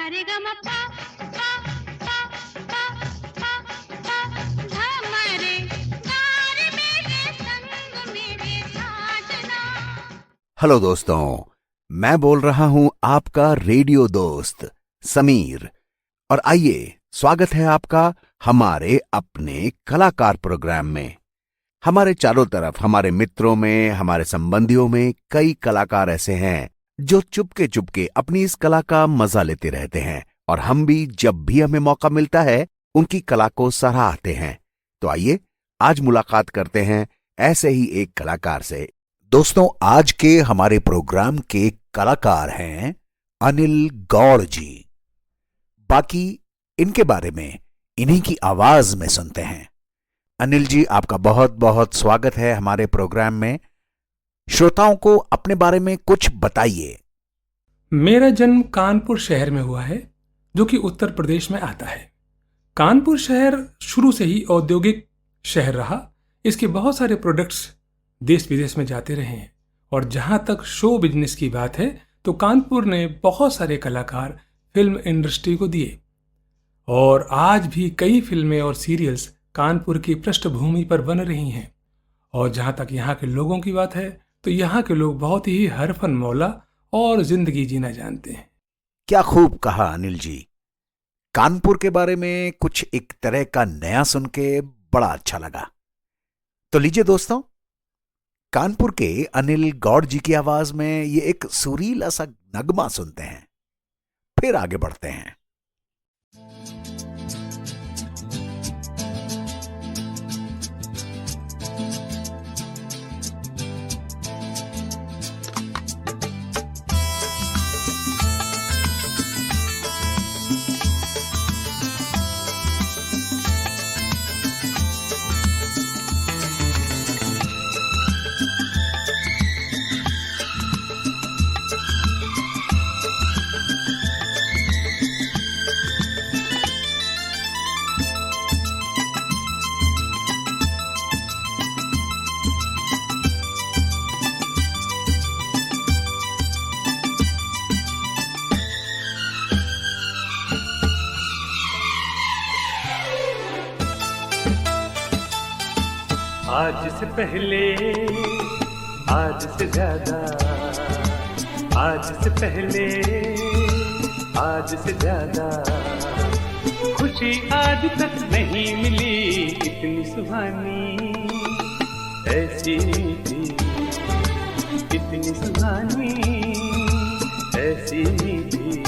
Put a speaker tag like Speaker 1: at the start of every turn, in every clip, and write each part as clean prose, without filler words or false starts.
Speaker 1: रे ग म पा पा पा पा पा पा ध म रे गा रे मेरे संग मेरे साजना।
Speaker 2: हेलो दोस्तों, मैं बोल रहा हूं आपका रेडियो दोस्त समीर। और आइए, स्वागत है आपका हमारे अपने कलाकार प्रोग्राम में। हमारे चारों तरफ, हमारे मित्रों में, हमारे संबंधियों में कई कलाकार ऐसे हैं जो चुपके चुपके अपनी इस कला का मजा लेते रहते हैं, और हम भी जब भी हमें मौका मिलता है उनकी कला को सराहते हैं। तो आइए आज मुलाकात करते हैं ऐसे ही एक कलाकार से। दोस्तों, आज के हमारे प्रोग्राम के कलाकार हैं अनिल गौड़ जी। बाकी इनके बारे में इन्हीं की आवाज में सुनते हैं। अनिल जी, आपका बहुत बहुत स्वागत है हमारे प्रोग्राम में। श्रोताओं को अपने बारे में कुछ बताइए।
Speaker 3: मेरा जन्म कानपुर शहर में हुआ है, जो कि उत्तर प्रदेश में आता है। कानपुर शहर शुरू से ही औद्योगिक शहर रहा। इसके बहुत सारे प्रोडक्ट्स देश विदेश में जाते रहे हैं। और जहां तक शो बिजनेस की बात है, तो कानपुर ने बहुत सारे कलाकार फिल्म इंडस्ट्री को दिए। और आज भी कई फिल्में और सीरियल्स कानपुर की पृष्ठभूमि पर बन रही हैं। और जहां तक यहाँ के लोगों की बात है, तो यहाँ के लोग बहुत ही हरफन मौला और जिंदगी जीना जानते हैं।
Speaker 2: क्या खूब कहा अनिल जी। कानपुर के बारे में कुछ एक तरह का नया सुन के बड़ा अच्छा लगा। तो लीजिए दोस्तों, कानपुर के अनिल गौड़ जी की आवाज में ये एक सुरीला सा नगमा सुनते हैं, फिर आगे बढ़ते हैं।
Speaker 4: आज से पहले, आज से ज्यादा, आज से पहले, आज से ज्यादा खुशी आज तक नहीं मिली। इतनी सुहानी, ऐसी मीठी, इतनी सुहानी, ऐसी मीठी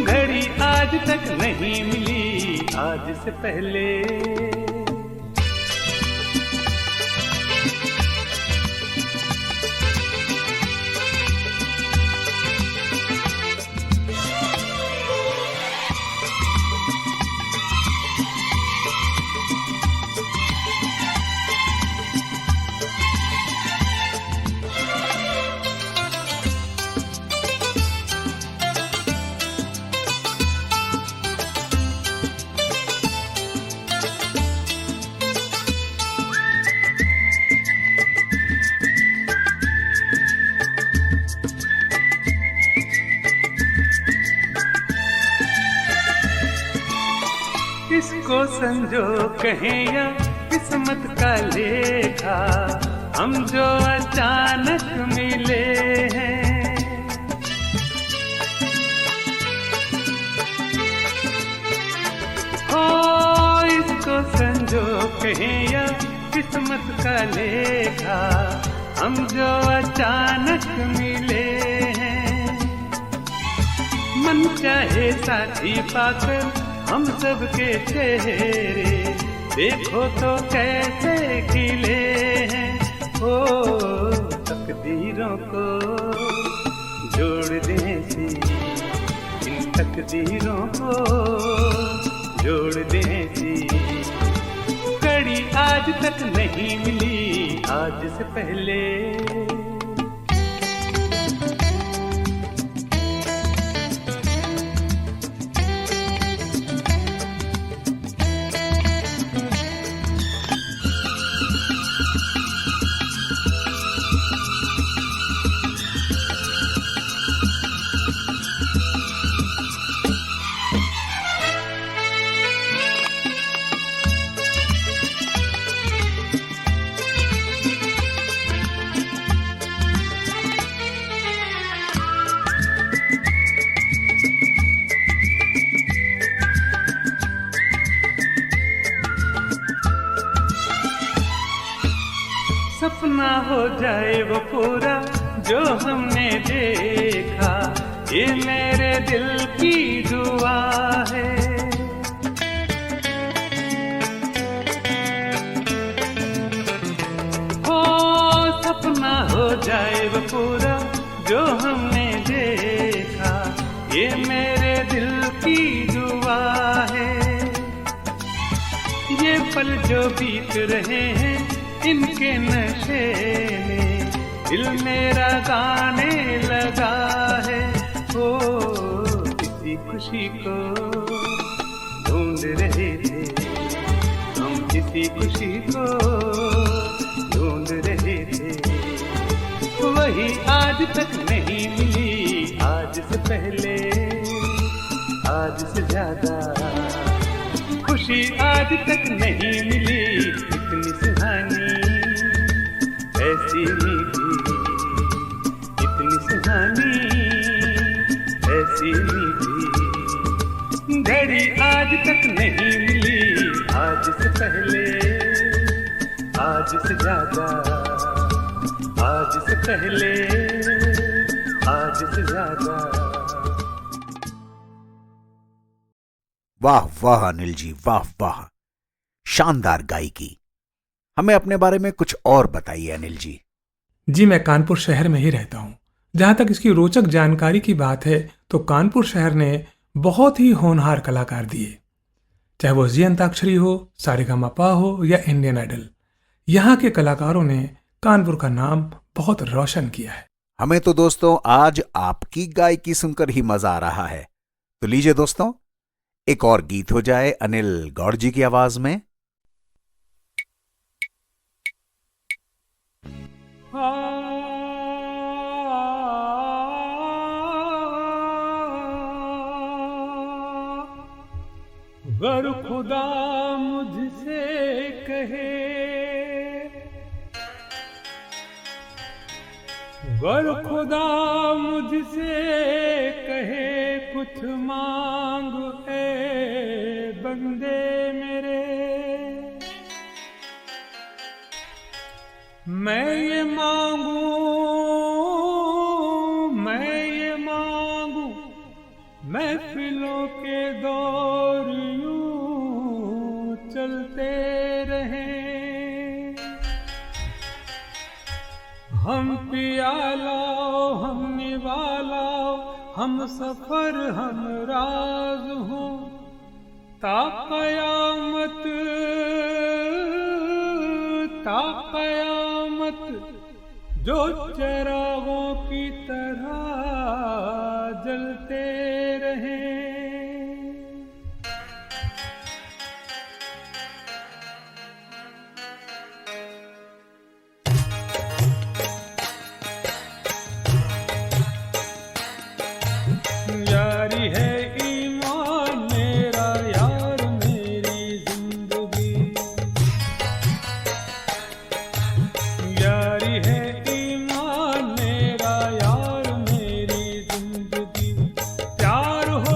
Speaker 4: घड़ी आज तक नहीं मिली। आज से पहले इसको संजो कहें या किस्मत का लेखा, हम जो अचानक मिले हैं। हो इसको संजो कहें या किस्मत का लेखा, हम जो अचानक मिले हैं। मन चाहे साथी पाकर हम सबके चेहरे देखो तो कैसे खिले हैं। ओ तकदीरों को जोड़ दें सी, इन तकदीरों को जोड़ दें सी। कड़ी आज तक नहीं मिली, आज से पहले हो जाए वो पूरा जो हमने देखा, ये मेरे दिल की दुआ है। हो सपना हो जाए वो पूरा जो हमने देखा, ये मेरे दिल की दुआ है। ये पल जो बीत रहे हैं इनके नशे में दिल मेरा गाने लगा है। ओ किसी खुशी को ढूंढ रहे थे हम, किसी खुशी को ढूंढ रहे थे, वही आज तक नहीं मिली। आज से पहले, आज से ज्यादा खुशी आज तक नहीं मिली। इतनी सुहानी, ऐसी मीठी, इतनी सुहानी, ऐसी मीठी घड़ी आज तक नहीं मिली। आज से पहले, आज से ज्यादा, आज से पहले, आज से ज्यादा।
Speaker 2: वाह वाह अनिल जी, वाह वाह, शानदार गायकी। हमें अपने बारे में कुछ और बताइए अनिल जी।
Speaker 3: जी, मैं कानपुर शहर में ही रहता हूँ। जहाँ तक इसकी रोचक जानकारी की बात है तो कानपुर शहर ने बहुत ही होनहार कलाकार दिए, चाहे वो जी अंताक्षरी हो, सारेगामापा हो या इंडियन आइडल। यहाँ के कलाकारों ने कानपुर का नाम बहुत रोशन किया है।
Speaker 2: हमें तो दोस्तों आज आपकी गायकी सुनकर ही मजा आ रहा है। तो लीजिए दोस्तों, एक और गीत हो जाए अनिल गौड़ जी की आवाज में।
Speaker 4: गर खुदा मुझसे कहे, गर खुदा मुझसे कहे कुछ मांग ए बंदे मेरे, मैं ये मांगू, मैं ये मांगू, महफिलों के दौर यूं चलते रहे, हम पियालाओ, हम निवालाओ, हम सफर, हम राज हों, ता कयामत, ता कयामत, जो चरागों की तरह जलते रहे। यारी है ईमान मेरा, यार मेरी जिंदगी, यारी है ईमान मेरा, यार मेरी जिंदगी, प्यार हो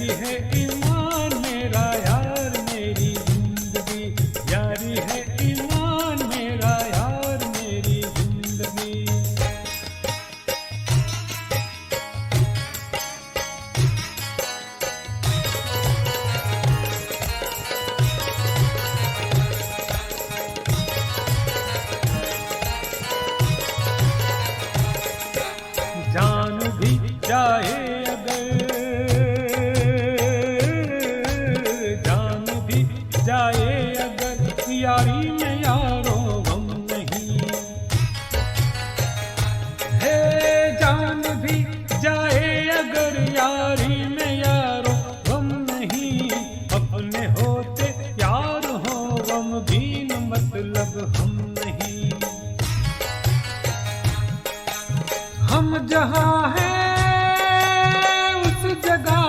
Speaker 4: यारी है ईमान मेरा यार मेरी जिंदगी, यारी है ईमान मेरा यार मेरी जिंदगी। जान भी जाए अगर, जान भी जाए अगर यारी में यारो गम नहीं है। जान भी जाए अगर यारी में यारो गम नहीं, अपने होते यार हो गम दीन मतलब हम नहीं। हम जहाँ हैं उस जगह,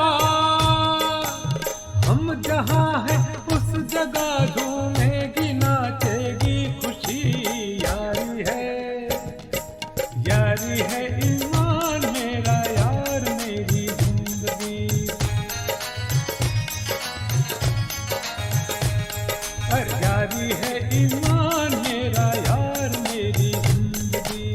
Speaker 4: हम जहाँ हैं उस जगह झूमेगी नाचेगी खुशी। यारी है ईमान मेरा यार मेरी जिंदगी। अरे यारी है ईमान मेरा यार मेरी जिंदगी।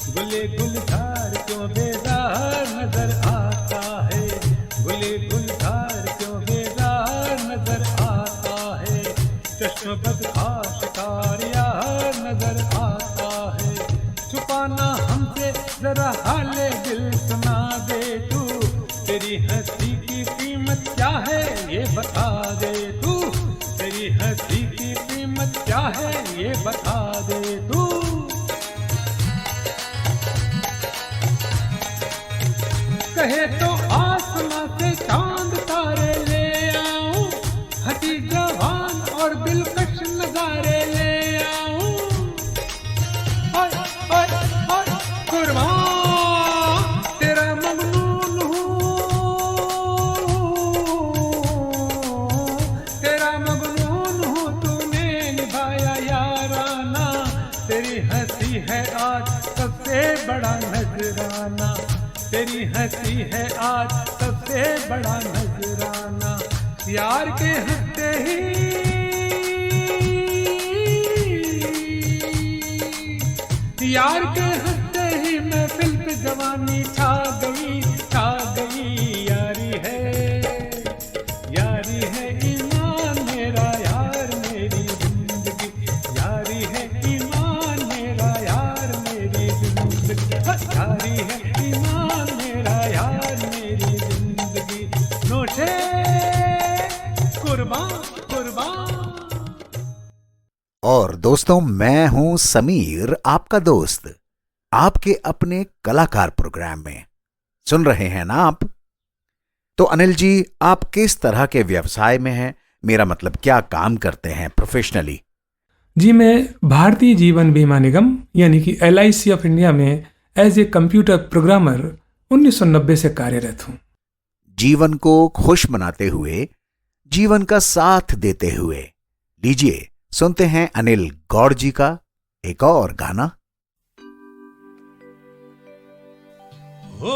Speaker 4: गुले गुलजार क्यों बेजार नजर आता है, गुले गुलजार क्यों बेजार नजर आता है। चश्मबद आशिकार यार नजर आता है। छुपाना हमसे जरा हाले दिल सुना दे तू, तेरी हंसी की कीमत क्या है ये बता दे तू। तेरी हंसी की कीमत क्या है ये बता दे तू। कहे तो आसमां से चांद तारे ले आऊं, हटी जवान और दिलकश नजारे ले आऊं। ओए ओए ओए कुर्बान तेरा मगनून हूँ, तेरा मगनून हूँ तूने निभाया याराना। तेरी हंसी है आज सबसे बड़ा नजराना, तेरी हंसी है आज सबसे बड़ा नजराना। यार के हंसते ही, यार के हंसते ही महफिल पे जवानी छा गई, छा गई। यारी है ईमान मेरा यार मेरी जिंदगी। यारी है ईमान मेरा यार मेरी जिंदगी। यारी है ईमान मेरा यार मेरी जिंदगी। नोशे कुर्बान कुर्बान।
Speaker 2: और दोस्तों, मैं हूं समीर, आपका दोस्त, आपके अपने कलाकार प्रोग्राम में। सुन रहे हैं ना आप? तो अनिल जी, आप किस तरह के व्यवसाय में हैं? मेरा मतलब क्या काम करते हैं प्रोफेशनली?
Speaker 3: जी, मैं भारतीय जीवन बीमा निगम यानी कि LIC ऑफ इंडिया में एज ए कंप्यूटर प्रोग्रामर 1990 से कार्यरत हूँ।
Speaker 2: जीवन को खुश बनाते हुए, जीवन का साथ देते हुए, लीजिए सुनते हैं अनिल गौड़ जी का एक और गाना।
Speaker 4: हो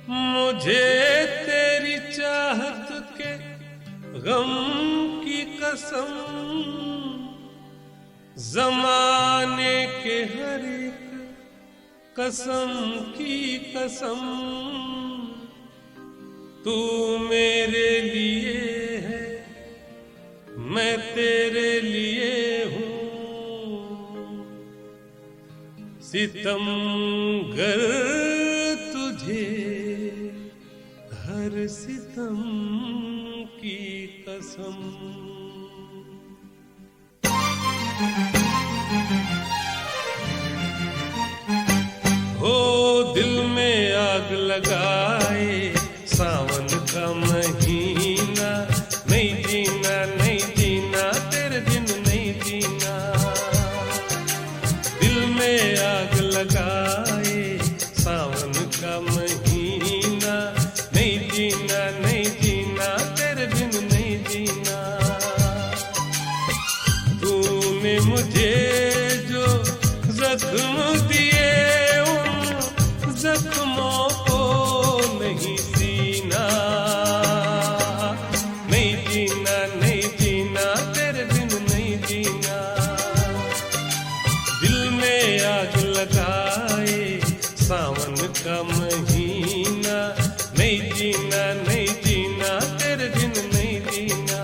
Speaker 4: मुझे तेरी चाहत के गम की कसम, जमाने के हर एक कसम की कसम, तू मेरे लिए है मैं तेरे लिए हूँ। सितमगर तुझे हर सितम की कसम। हो दिल में आग लगाए सावन का महीना, नहीं जीना नहीं जीना तेरे दिन नहीं जीना। दिल में आग लगाए सावन का महीना, नहीं जीना नहीं जीना तेरे बिन नहीं जीना।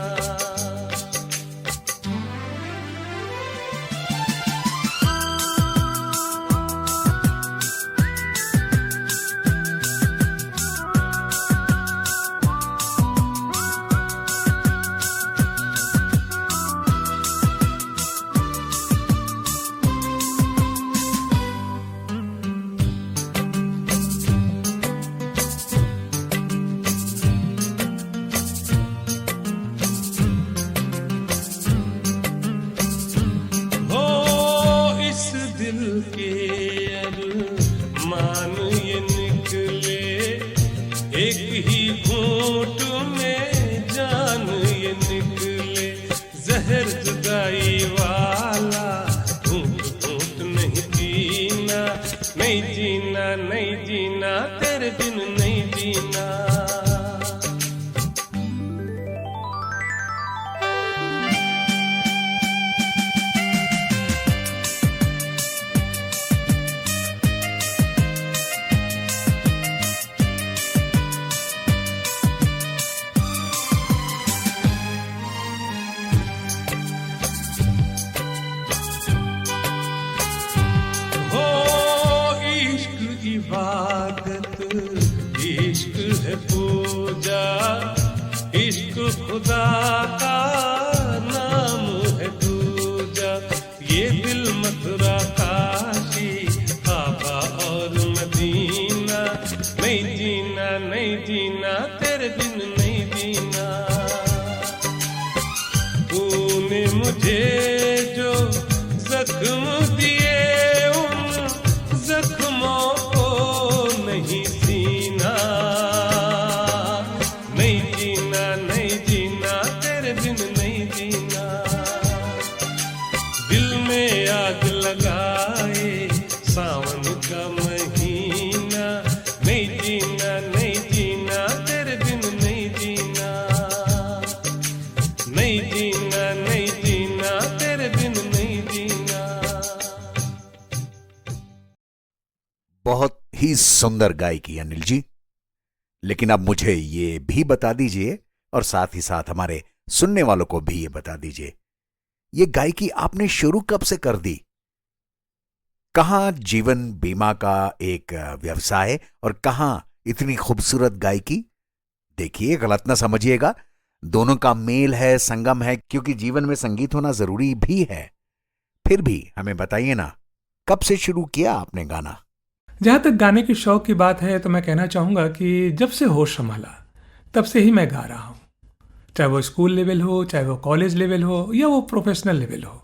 Speaker 4: नहीं जीना नहीं जीना तेरे बिन नहीं जीना। इबादत इश्क है पूजा, इश्क खुदा का नाम है दूजा। ये दिल मथुरा काशी काबा और मदीना, नहीं जीना नहीं जीना तेरे बिन नहीं जीना। तूने मुझे जो जख्म दिए
Speaker 2: बहुत ही सुंदर गायकी अनिल जी। लेकिन अब मुझे ये भी बता दीजिए और साथ ही साथ हमारे सुनने वालों को भी ये बता दीजिए, ये गायकी आपने शुरू कब से कर दी? कहां जीवन बीमा का एक व्यवसाय और कहां इतनी खूबसूरत गायकी? देखिए, गलत ना समझिएगा, दोनों का मेल है, संगम है, क्योंकि जीवन में संगीत होना जरूरी भी है। फिर भी हमें बताइए ना, कब से शुरू किया आपने गाना?
Speaker 3: जहाँ तक गाने के शौक की बात है तो मैं कहना चाहूँगा कि जब से होश संभाला तब से ही मैं गा रहा हूँ। चाहे वो स्कूल लेवल हो, चाहे वो कॉलेज लेवल हो या वो प्रोफेशनल लेवल हो,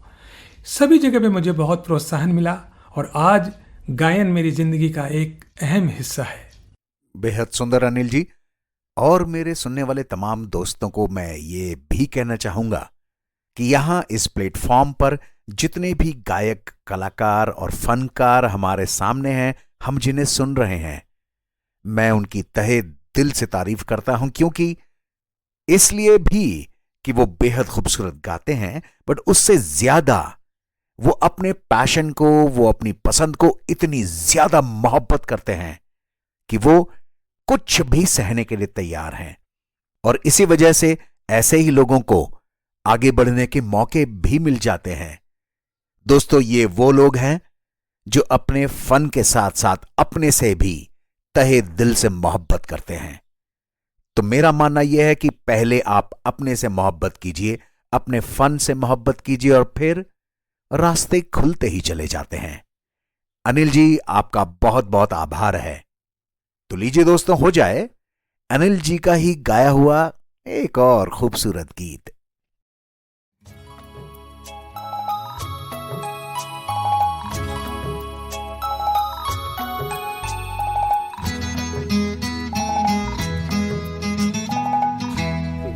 Speaker 3: सभी जगह पे मुझे बहुत प्रोत्साहन मिला और आज गायन मेरी जिंदगी का एक अहम हिस्सा है।
Speaker 2: बेहद सुंदर अनिल जी। और मेरे सुनने वाले तमाम दोस्तों को मैं ये भी कहना चाहूँगा कि यहाँ इस प्लेटफॉर्म पर जितने भी गायक, कलाकार और फनकार हमारे सामने हैं, हम जिन्हें सुन रहे हैं, मैं उनकी तहे दिल से तारीफ करता हूं, क्योंकि इसलिए भी कि वो बेहद खूबसूरत गाते हैं, बट उससे ज्यादा वो अपने पैशन को, वो अपनी पसंद को इतनी ज्यादा मोहब्बत करते हैं कि वो कुछ भी सहने के लिए तैयार हैं। और इसी वजह से ऐसे ही लोगों को आगे बढ़ने के मौके भी मिल जाते हैं। दोस्तों, ये वो लोग हैं जो अपने फन के साथ साथ अपने से भी तहे दिल से मोहब्बत करते हैं। तो मेरा मानना यह है कि पहले आप अपने से मोहब्बत कीजिए, अपने फन से मोहब्बत कीजिए और फिर रास्ते खुलते ही चले जाते हैं। अनिल जी, आपका बहुत बहुत आभार है। तो लीजिए दोस्तों, हो जाए अनिल जी का ही गाया हुआ एक और खूबसूरत गीत।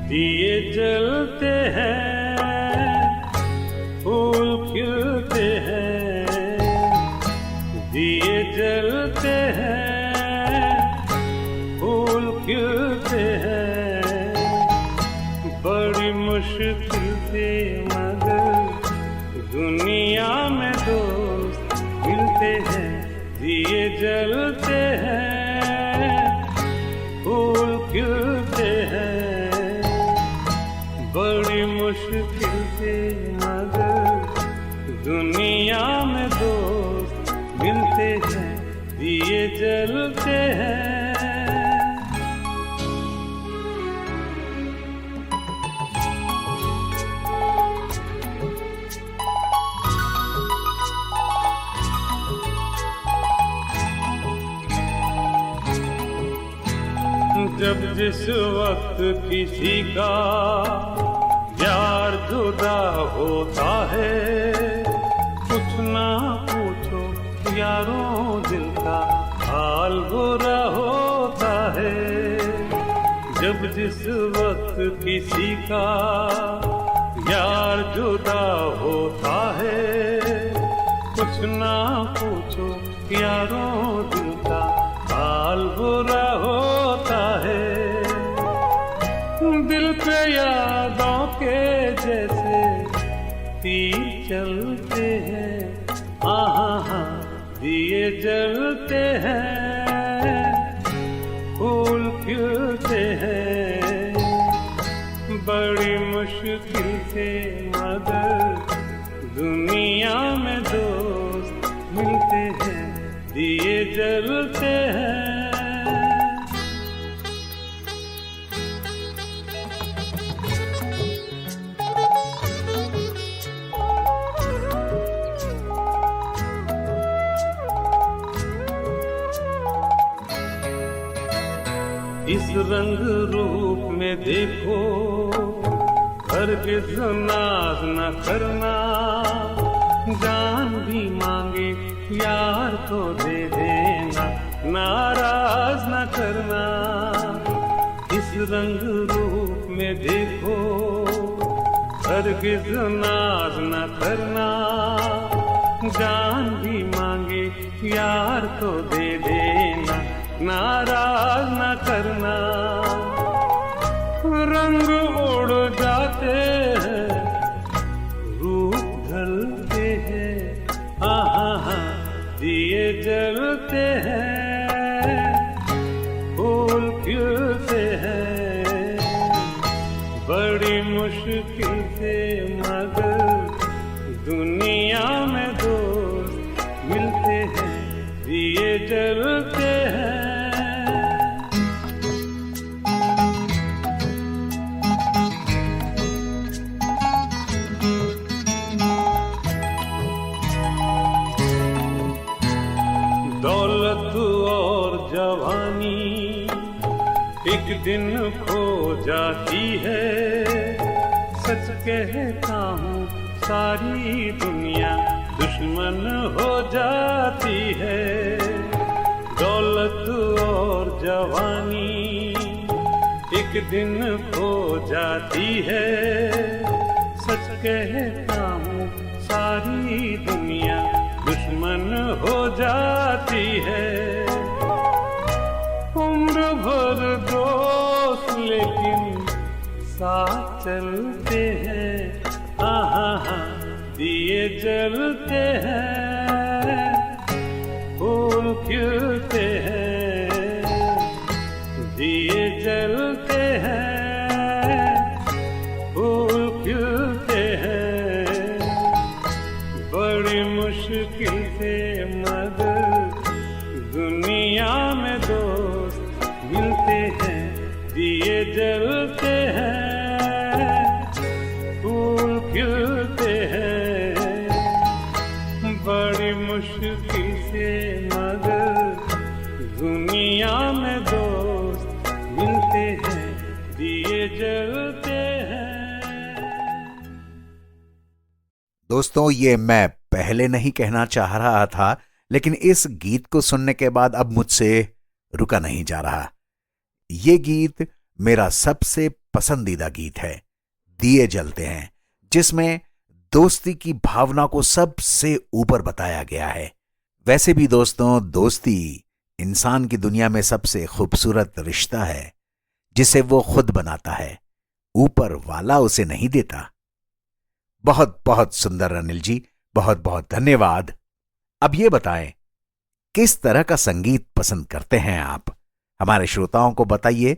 Speaker 4: दिए जलते हैं, फूल खिलते हैं, दिए जलते हैं, फूल खिलते हैं, बड़ी मुश्किल से मगर दुनिया में दोस्त मिलते हैं। दिए जलते हैं, फूल फूल खिलते हैं बड़ी मुश्किल से, मगर दुनिया में दोस्त मिलते हैं, दिए जलते हैं। जब जिस वक्त किसी का यार जुदा होता है, कुछ ना पूछो यारों दिल का हाल बुरा होता है। जब जिस वक्त किसी का यार जुदा होता है, कुछ ना पूछो यारों दिल का हाल बुरा होता है। दिल पे यादों के जैसे तीर चलते हैं, हाँ दिए जलते हैं, फूल खिलते हैं बड़ी मुश्किल से, मगर दुनिया में दोस्त मिलते हैं, दिए जलते हैं। इस रंग रूप में देखो, हरगिज़ नाज न करना, जान भी मांगे यार तो दे देना, नाराज न करना। इस रंग रूप में देखो, हरगिज़ नाज न करना, जान भी मांगे यार तो दे देना, नाराज न करना। रंग उड़ जाते हैं, रूप ढलते हैं, हाँ दिए जलते हैं, फूल खिलते हैं बड़ी मुश्किल से, मगर दुनिया में दोस्त मिलते हैं, दिए जलते हैं। दौलत और जवानी एक दिन खो जाती है, सच कहता हूँ सारी दुनिया दुश्मन हो जाती है। दौलत और जवानी एक दिन खो जाती है, सच कहता हूँ सारी दुनिया दुश्मन हो जाती है। उम्र भर दोस्त लेकिन साथ चलते हैं, हाँ दिए जलते हैं, फूल खिलते हैं, दिए जलते हैं, फूल खिलते हैं बड़ी मुश्किल से, मगर दुनिया में दोस्त मिलते हैं, दिए जलते हैं, फूल खिलते हैं बड़ी मुश्किल से, मगर दुनिया में दोस्त मिलते हैं, दिए जलते हैं।
Speaker 2: दोस्तों, ये मैं पहले नहीं कहना चाह रहा था, लेकिन इस गीत को सुनने के बाद अब मुझसे रुका नहीं जा रहा। ये गीत मेरा सबसे पसंदीदा गीत है, दिए जलते हैं, जिसमें दोस्ती की भावना को सबसे ऊपर बताया गया है। वैसे भी दोस्तों, दोस्ती इंसान की दुनिया में सबसे खूबसूरत रिश्ता है, जिसे वो खुद बनाता है, ऊपर वाला उसे नहीं देता। बहुत बहुत सुंदर अनिल जी, बहुत बहुत धन्यवाद। अब ये बताएं, किस तरह का संगीत पसंद करते हैं आप? हमारे श्रोताओं को बताइए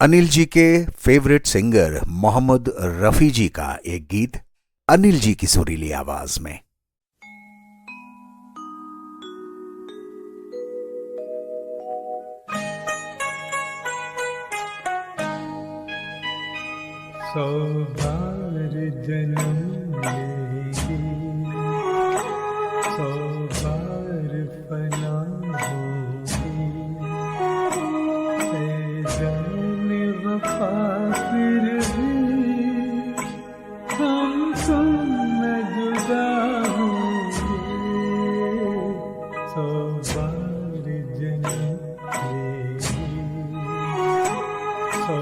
Speaker 2: अनिल जी के फेवरेट सिंगर मोहम्मद रफी जी का एक गीत अनिल जी की सुरीली आवाज में।
Speaker 4: सौ बार जन्म लेगी, सौ बार फना होगी, ऐ जाने वफा फिर भी हम तुम न जुदा होंगे। सौ बार जन्म लेगी, सौ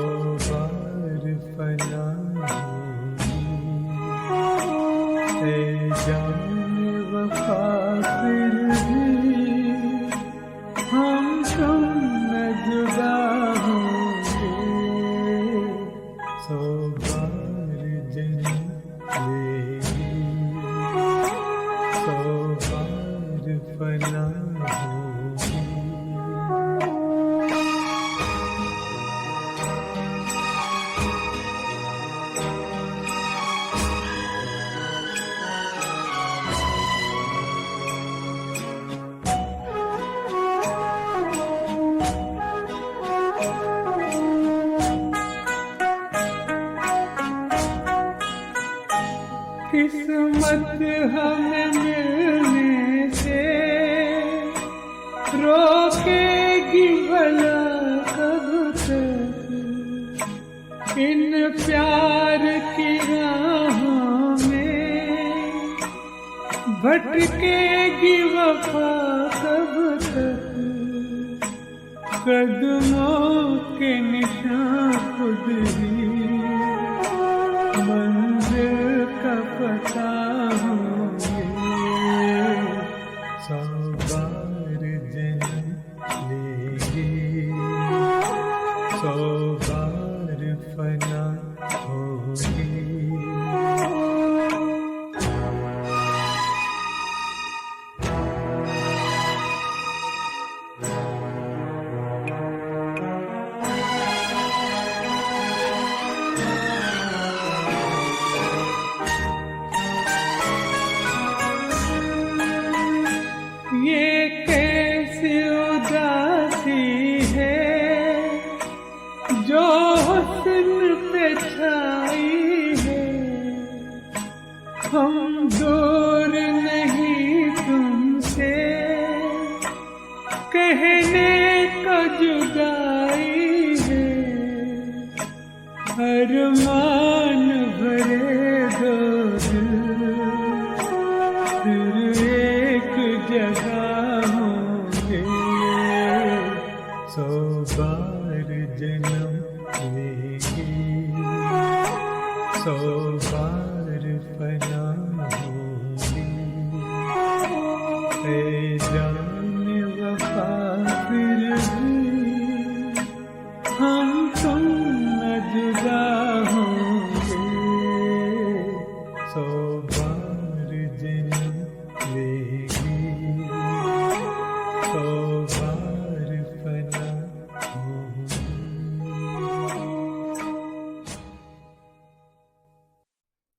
Speaker 4: बार फना जाने वफा फिर भी हम तुम न जुदा होंगे। सौ बार जन्म लेगी, सौ बार फना होगी। किस्मत हमें मिलने से रोकेगी भला कब तक। इन प्यार की राहों में भटकेगी वफा कब तक। कदमों के निशान खुद ही मंजिल का पता होंगे। सौ बार जन्म लेगी, सौ बार फना होगी। ये कैसी उदासी है जो हुस्न पे छाई है। हम दूर नहीं तुमसे कहने को जुदाई है। अरमान भरे दो दिल फिर एक जगह होंगे। सौ बार जन्म लेगी, सौ बार फना होगी। ऐ जाने वफा फिर भी हम तुम न जुदा होंगे। सौ बार जन्म लेगी, सौ बार फना होगी।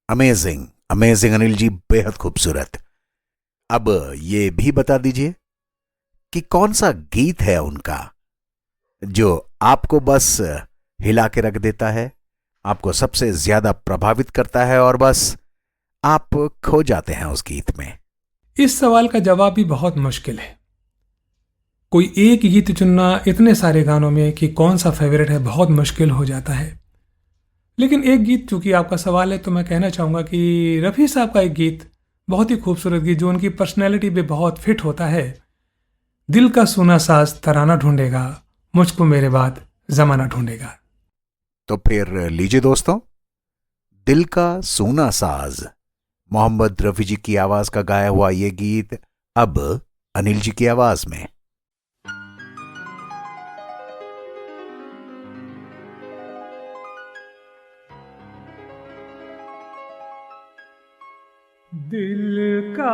Speaker 2: अमेजिंग अमेजिंग अनिल जी, बेहद खूबसूरत। अब ये भी बता दीजिए कि कौन सा गीत है उनका जो आपको बस हिला के रख देता है, आपको सबसे ज्यादा प्रभावित करता है और बस आप खो जाते हैं उस गीत में।
Speaker 3: इस सवाल का जवाब भी बहुत मुश्किल है। कोई एक गीत चुनना इतने सारे गानों में कि कौन सा फेवरेट है बहुत मुश्किल हो जाता है। लेकिन एक गीत, चूंकि आपका सवाल है तो मैं कहना चाहूँगा कि रफ़ी साहब का एक गीत, बहुत ही खूबसूरत गीत जो उनकी पर्सनैलिटी पे बहुत फिट होता है। दिल का सूना साज तराना ढूंढेगा, मुझको मेरे बाद जमाना ढूंढेगा।
Speaker 2: तो फिर लीजिए दोस्तों, दिल का सूना साज, मोहम्मद रफी जी की आवाज का गाया हुआ ये गीत अब अनिल जी की आवाज में।
Speaker 4: दिल का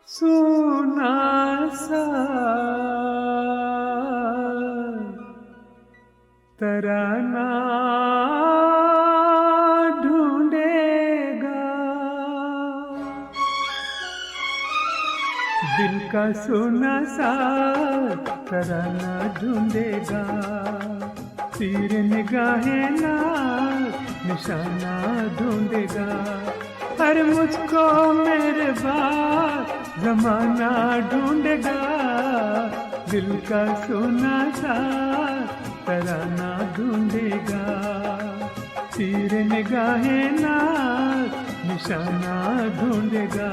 Speaker 4: सूना साज तराना ढूंढेगा, दिल का सोना सा तराना ढूंढेगा, तीर निगाहें ना निशाना ढूंढेगा। पर मुझको मेरे बाद जमाना ढूंढेगा, दिल का सोना सा तराना ढूंढेगा, तीर निगाहें ना निशाना ढूंढेगा।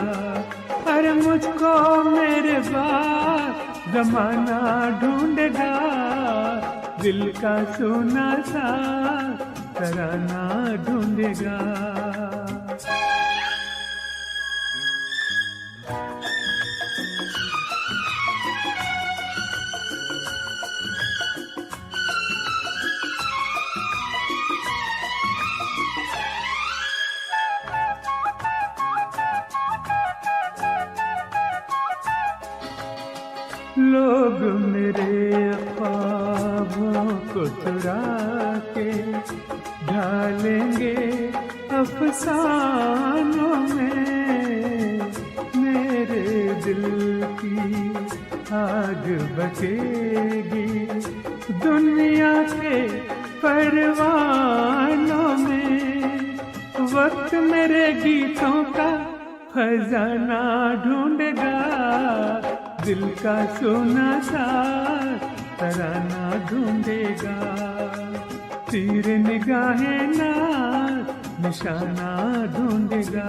Speaker 4: पर मुझको मेरे बाद जमाना ढूंढेगा, दिल का सोना सा तराना ढूंढेगा। लोग मेरे ख्वाबों को चुरा के ढालेंगे अफसानों में, मेरे दिल की आग बचेगी दुनिया के परवानों में। वक्त मेरे गीतों का खजाना ढूंढेगा, दिल का सोना सा तराना ढूंढेगा, तीर निगाहें ना निशाना ढूंढेगा।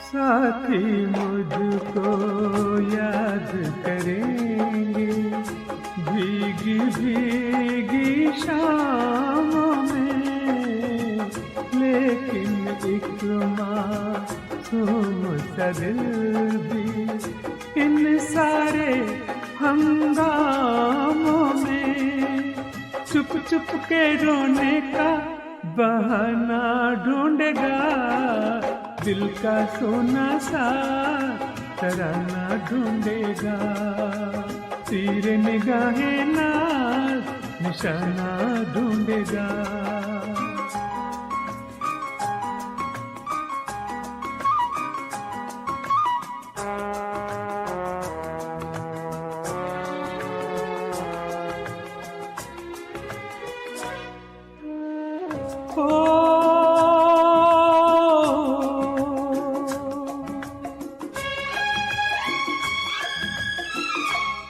Speaker 4: साथी मुझको याद करेंगे भीगी भीगी शामों में, लेकिन एक मासूम सा दिल भी इन सारे हंगामों में चुप चुप के रोने का बहाना ढूंढेगा, दिल का सोना सा तराना ढूंढेगा, तीर निगाहें ना निशाना ढूंढेगा।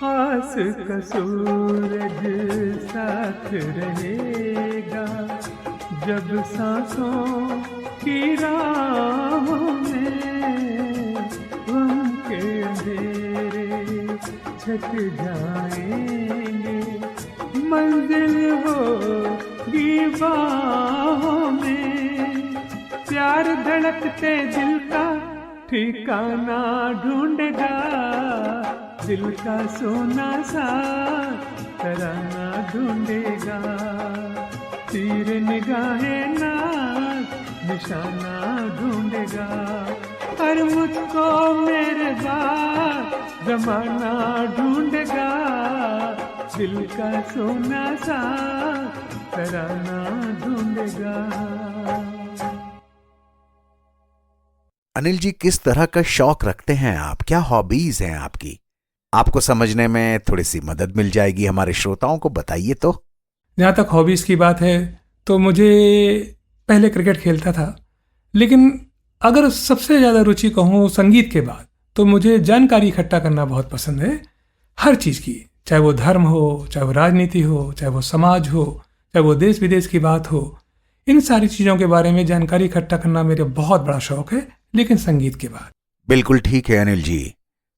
Speaker 4: आस का सूरज साथ रहेगा, जब सांसों की राहों में गम के अंधेरे छट जाएंगे, मंजिल होगी बाहों में। प्यार धड़कते दिल का ठिकाना ढूंढेगा, दिल का सोना सा तराना ढूंढेगा, तीर निगाहें ना निशाना ढूंढेगा। पर मुझको मेरे बाद जमाना ढूंढेगा, दिल का सोना सा तराना ढूंढेगा।
Speaker 2: अनिल जी, किस तरह का शौक रखते हैं आप? क्या हॉबीज हैं आपकी? आपको समझने में थोड़ी सी मदद मिल जाएगी हमारे श्रोताओं को, बताइए तो।
Speaker 3: जहाँ तक हॉबीज़ की बात है तो मुझे पहले क्रिकेट खेलता था, लेकिन अगर सबसे ज़्यादा रुचि कहूँ संगीत के बाद, तो मुझे जानकारी इकट्ठा करना बहुत पसंद है, हर चीज़ की, चाहे वो धर्म हो, चाहे वो राजनीति हो, चाहे वो समाज हो, चाहे वो देश विदेश की बात हो। इन सारी चीज़ों के बारे में जानकारी इकट्ठा करना मेरे बहुत बड़ा शौक है, लेकिन संगीत के बाद।
Speaker 2: बिल्कुल ठीक है अनिल जी।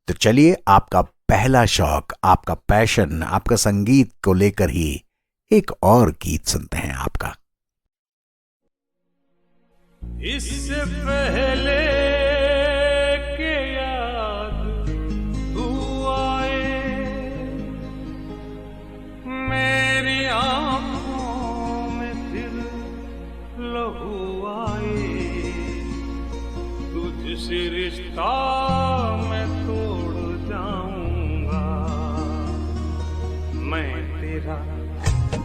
Speaker 2: तो चलिए, आपका पहला शौक, आपका पैशन, आपका संगीत को लेकर ही एक और गीत सुनते हैं आपका।
Speaker 4: इससे पहले के याद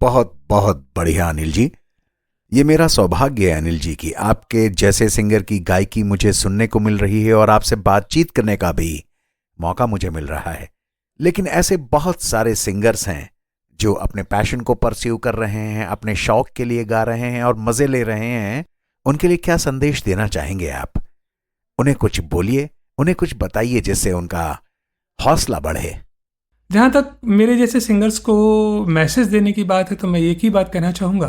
Speaker 2: बहुत बहुत बढ़िया अनिल जी। ये मेरा सौभाग्य है अनिल जी कि आपके जैसे सिंगर की गायकी मुझे सुनने को मिल रही है और आपसे बातचीत करने का भी मौका मुझे मिल रहा है। लेकिन ऐसे बहुत सारे सिंगर्स हैं जो अपने पैशन को परस्यू कर रहे हैं, अपने शौक के लिए गा रहे हैं और मजे ले रहे हैं। उनके लिए क्या संदेश देना चाहेंगे आप? उन्हें कुछ बोलिए, उन्हें कुछ बताइए जिससे उनका हौसला बढ़े।
Speaker 3: जहाँ तक मेरे जैसे सिंगर्स को मैसेज देने की बात है तो मैं एक ही बात कहना चाहूँगा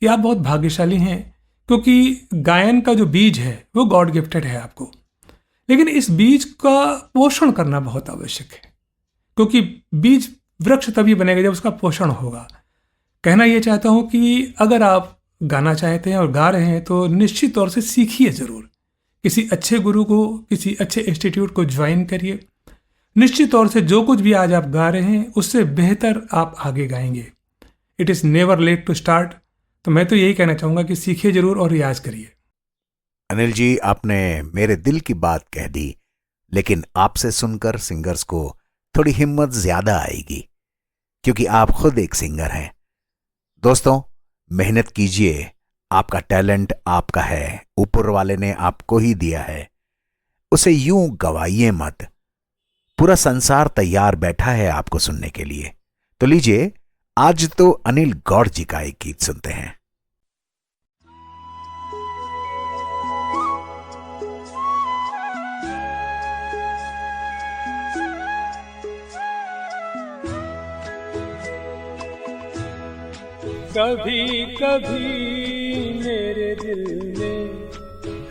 Speaker 3: कि आप बहुत भाग्यशाली हैं, क्योंकि गायन का जो बीज है वो गॉड गिफ्टेड है आपको। लेकिन इस बीज का पोषण करना बहुत आवश्यक है, क्योंकि बीज वृक्ष तभी बनेगा जब उसका पोषण होगा। कहना ये चाहता हूँ कि अगर आप गाना चाहते हैं और गा रहे हैं तो निश्चित तौर से सीखिए ज़रूर। किसी अच्छे गुरु को, किसी अच्छे इंस्टीट्यूट को ज्वाइन करिए। निश्चित तौर से जो कुछ भी आज आप गा रहे हैं उससे बेहतर आप आगे गाएंगे। It is never late to start. तो मैं तो यही कहना चाहूँगा कि सीखिए जरूर और रियाज करिए।
Speaker 2: अनिल जी, आपने मेरे दिल की बात कह दी, लेकिन आपसे सुनकर सिंगर्स को थोड़ी हिम्मत ज्यादा आएगी, क्योंकि आप खुद एक सिंगर हैं। दोस्तों, मेहनत कीजिए, आपका टैलेंट आपका है, ऊपर वाले ने आपको ही दिया है, उसे यूं गवाइए मत। पूरा संसार तैयार बैठा है आपको सुनने के लिए। तो लीजिए, आज तो अनिल गौड़ जी का एक गीत सुनते हैं।
Speaker 4: कभी कभी मेरे दिल में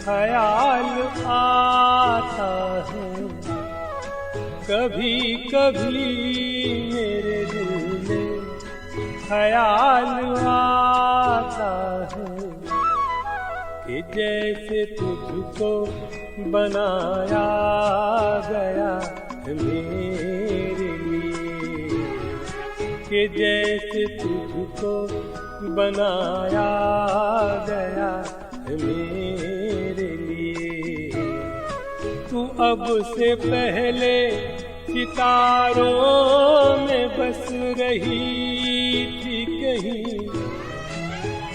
Speaker 4: ख्याल आता है, कभी कभी मेरे दिल में ख्याल आता है कि जैसे तुझको बनाया गया मेरे लिए, कि जैसे तुझको बनाया गया मेरे लिए। तू अब से पहले सितारों में बस रही थी कहीं,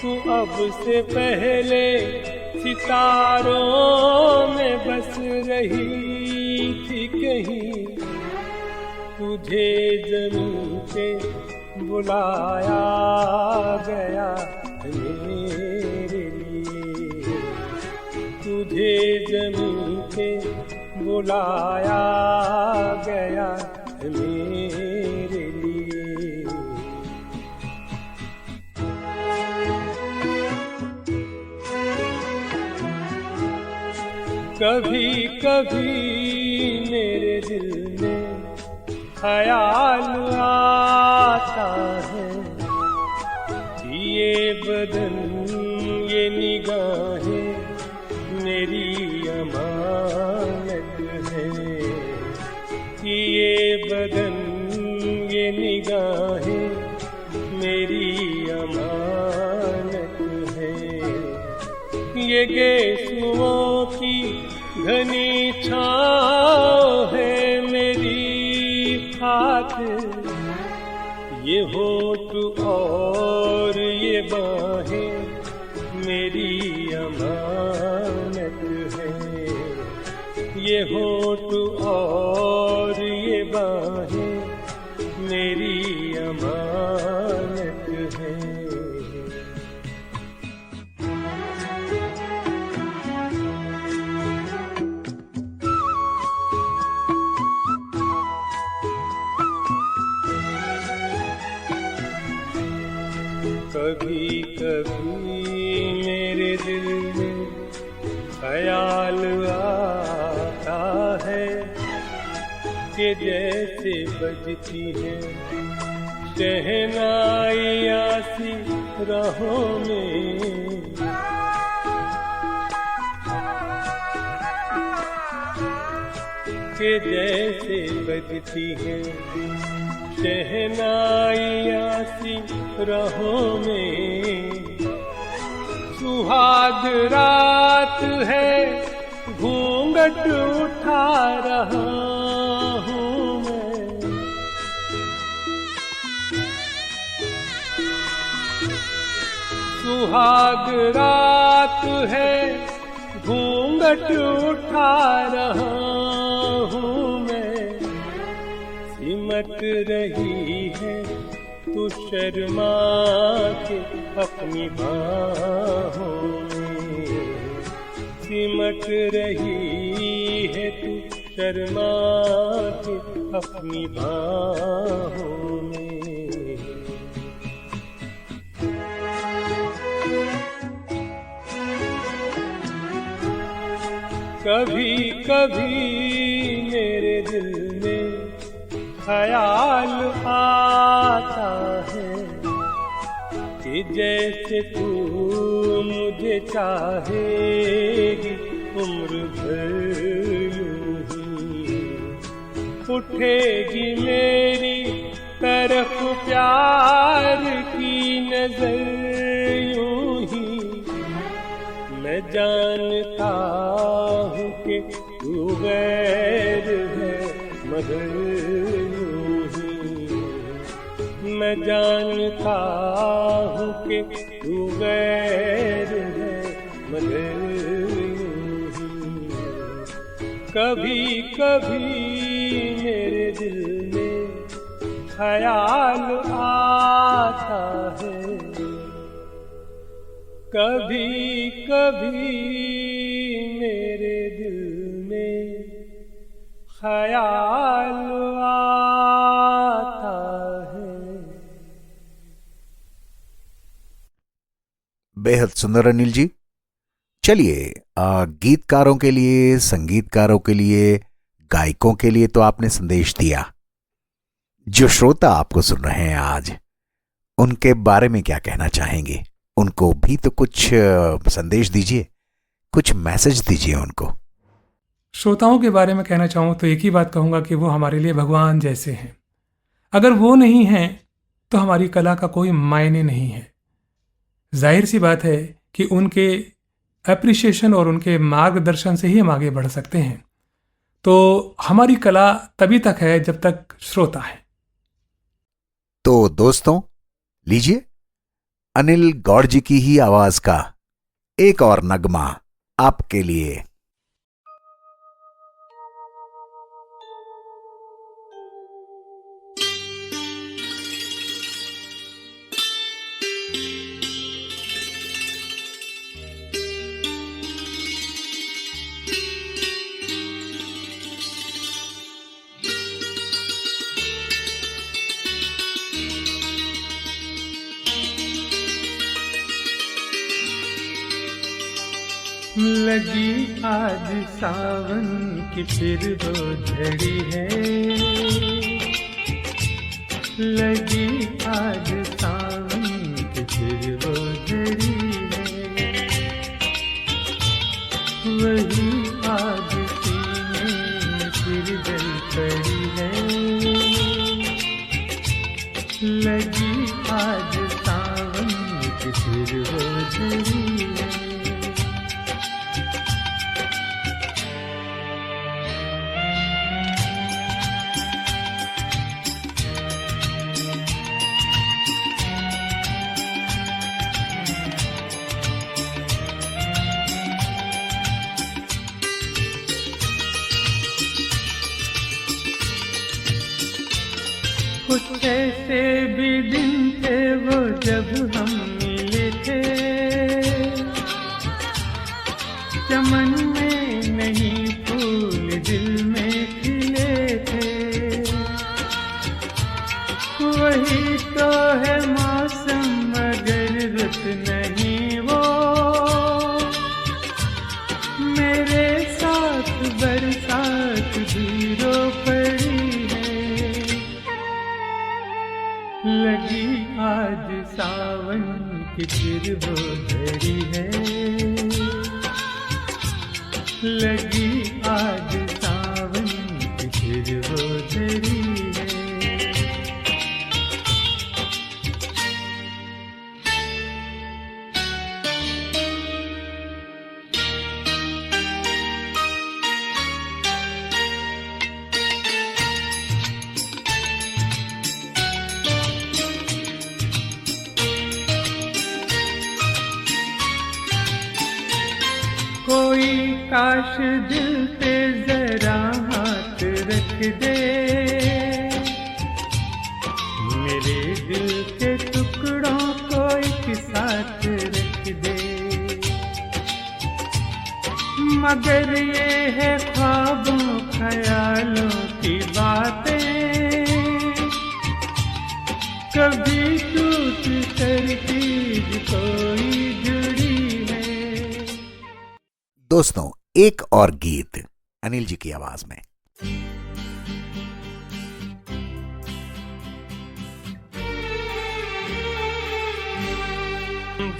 Speaker 4: तू अब से पहले सितारों में बस रही थी कहीं। तुझे ज़मीन पे बुलाया गया मेरे लिए, तुझे ज़मीन पे बुलाया गया मेरे लिए। कभी कभी मेरे दिल में ख्याल आता है, ये बदन ये निगाहें मेरी अमानत है, ये बदन ये निगाहें मेरी अमानत है। ये गेसुओं की घनी छाँव है मेरी खातिर, ये होठ और ये बाहें मेरी अमानत है, ये होठ और ये बाहें मेरी अमानत है। कभी कभी मेरे दिल में ख्याल आता है कि जैसे बजती है शहनाइयाँ सी राहों में, कि जैसे बजती है शहनाइयाँ सी राहों में। सुहाग रात है घूंघट उठा रहा हूँ मैं, सुहाग रात है, घूंघट उठा रहा हूँ मैं। सिमट रही है तू शर्मा के अपनी बाहों में। सिमट रही है तू शर्मा के अपनी बाहों में। कभी कभी मेरे दिल में ख्याल आता है कि जैसे तू मुझे चाहेगी उम्र भर यूं ही। उठेगी मेरी तरफ प्यार की नजर यूं ही। मैं जानता हूँ कि तू गैर है मगर यूं ही। मैं जानता हूँ कि तू गैर है मगर यूं ही। कभी कभी मेरे दिल में ख्याल आता है। कभी कभी मेरे दिल में ख्याल आता है।
Speaker 2: बेहद सुंदर अनिल जी। चलिए, गीतकारों के लिए, संगीतकारों के लिए, गायकों के लिए तो आपने संदेश दिया। जो श्रोता आपको सुन रहे हैं आज, उनके बारे में क्या कहना चाहेंगे? उनको भी तो कुछ संदेश दीजिए, कुछ मैसेज दीजिए उनको।
Speaker 3: श्रोताओं के बारे में कहना चाहूँ तो एक ही बात कहूँगा कि वो हमारे लिए भगवान जैसे हैं। अगर वो नहीं हैं तो हमारी कला का कोई मायने नहीं है। जाहिर सी बात है कि उनके एप्रिसिएशन और उनके मार्गदर्शन से ही हम आगे बढ़ सकते हैं। तो हमारी कला तभी तक है जब तक श्रोता है।
Speaker 2: तो दोस्तों, लीजिए अनिल गौड़ जी की ही आवाज का एक और नगमा आपके लिए।
Speaker 4: लगी आज सावन की फिर वो झड़ी है। लगी आज सावन की फिर वो झड़ी है। वही आज सीने में फिर जल पड़ी है। लगी आज सावन की फिर वो झड़ी है। कुछ ऐसे भी दिन थे वो जब हम मिले थे। चमन में नहीं फूल दिल में खिले थे। वही तो है मौसम मगर रुत नहीं वो। मेरे साथ बरसात भी रो पड़ी। लगी आज सावन की फिर वो झड़ी है। लगी आज सावन की फिर वो झड़ी है। काश दिल पे जरा हाथ रख दे, मेरे दिल के टुकड़ों को एक साथ रख दे। मगर ये है ख्वाबों ख्यालों की बातें, कभी टूट कर चीज कोई जुड़ी है।
Speaker 2: दोस्तों, एक और गीत अनिल जी की आवाज में।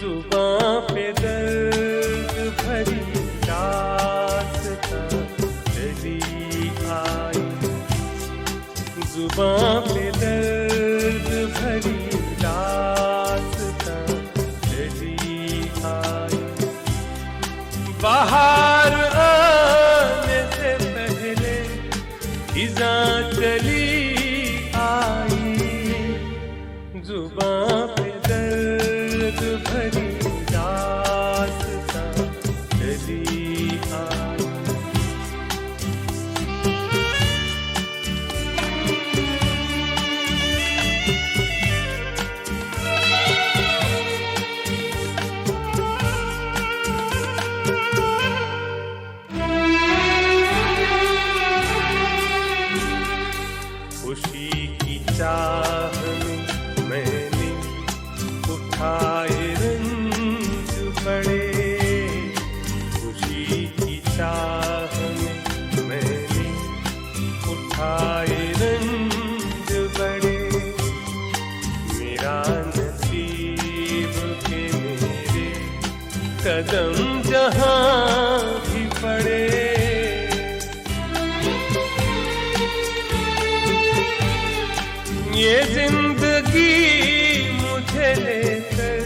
Speaker 4: जुबां पे दर्द भरी दास्तां चली आई, जुबां पे दर्द भरी दास्तां चली आई। बाहर आने से पहले खिज़ां चली आई, जुबां पे दर्द भरी दास्तां चली आई। खुशी की चाह में मैंने उठाए रंज बड़े, खुशी की चाह में मैंने उठाए रंज बड़े। मेरा नसीब के मेरे कदम जहाँ भी पड़े, ये जिंदगी मुझे लेकर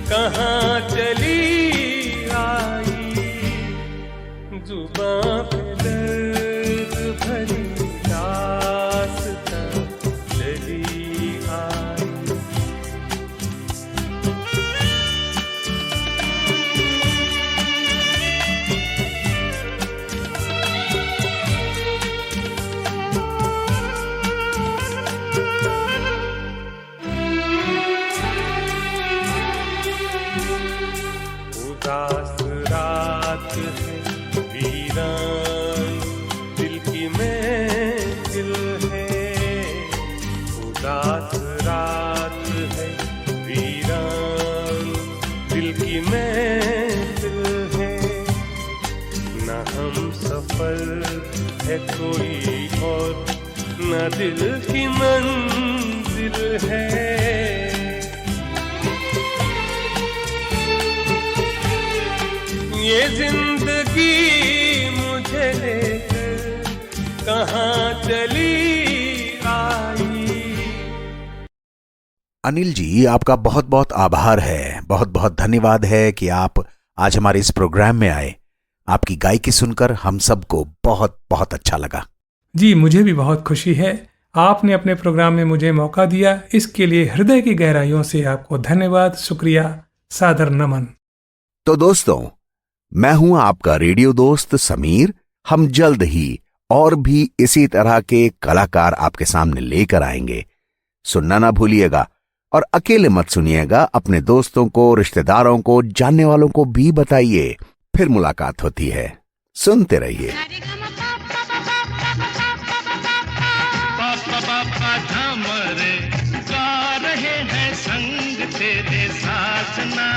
Speaker 4: कहाँ चली आई, जुबां पे दर्द भरी दास्तां चली आई। उदास रात है वीरान दिल की महफिल है, उदास रात है वीरान दिल की महफिल है। न हम सफर है कोई और न दिल की मंजिल है, ये जिंदगी मुझे लेकर कहाँ चली आई।
Speaker 2: अनिल जी, आपका बहुत बहुत आभार है, बहुत बहुत धन्यवाद है कि आप आज हमारे इस प्रोग्राम में आए। आपकी गायकी सुनकर हम सबको बहुत बहुत अच्छा लगा।
Speaker 3: जी, मुझे भी बहुत खुशी है। आपने अपने प्रोग्राम में मुझे मौका दिया, इसके लिए हृदय की गहराइयों से आपको धन्यवाद, शुक्रिया, सादर नमन।
Speaker 2: तो दोस्तों, मैं हूं आपका रेडियो दोस्त समीर। हम जल्द ही और भी इसी तरह के कलाकार आपके सामने लेकर आएंगे। सुनना ना भूलिएगा और अकेले मत सुनिएगा, अपने दोस्तों को, रिश्तेदारों को, जानने वालों को भी बताइए। फिर मुलाकात होती है, सुनते रहिए।
Speaker 5: पापा झमरे गा रहे हैं संग तेरे साजना।